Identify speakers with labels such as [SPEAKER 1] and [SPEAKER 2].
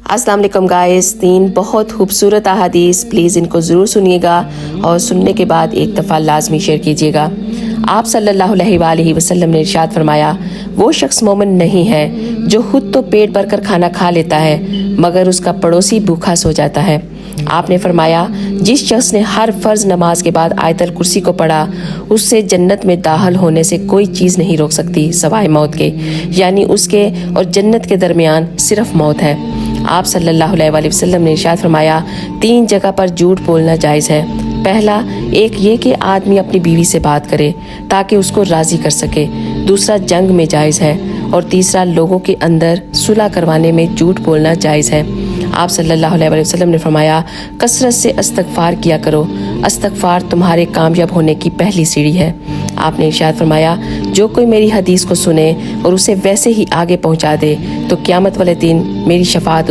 [SPEAKER 1] अस्सलाम वालेकुम गाइस, 3 बहुत खूबसूरत अहादीस, प्लीज़ इनको ज़रूर सुनिएगा और सुनने के बाद एक दफ़ा लाजमी शेयर कीजिएगा। आप सल्लल्लाहु अलैहि वसल्लम ने इरशाद फरमाया, वो शख्स मोमिन नहीं है जो खुद तो पेट भरकर खाना खा लेता है मगर उसका पड़ोसी भूखा सो जाता है। आपने फरमाया, जिस शख्स ने हर फ़र्ज़ नमाज के बाद आयतल कुर्सी को पढ़ा, उससे जन्नत में दाखिल होने से कोई चीज़ नहीं रोक सकती सवाए मौत के, यानी उसके और जन्नत के दरमियान सिर्फ मौत है। आप सल्लल्लाहु अलैहि वसल्लम ने इरशाद फरमाया, 3 जगह पर झूठ बोलना जायज़ है। पहला, एक ये कि आदमी अपनी बीवी से बात करे ताकि उसको राज़ी कर सके। दूसरा, जंग में जायज़ है। और तीसरा, लोगों के अंदर सुलह करवाने में झूठ बोलना जायज़ है। आप सल्लल्लाहु अलैहि वसल्लम ने फरमाया, कसरत से इस्तगफार किया करो, इस्तगफार तुम्हारे कामयाब होने की पहली सीढ़ी है। आपने इरशाद फरमाया, जो कोई मेरी हदीस को सुने और उसे वैसे ही आगे पहुंचा दे तो क़यामत वाले दिन मेरी शफाअत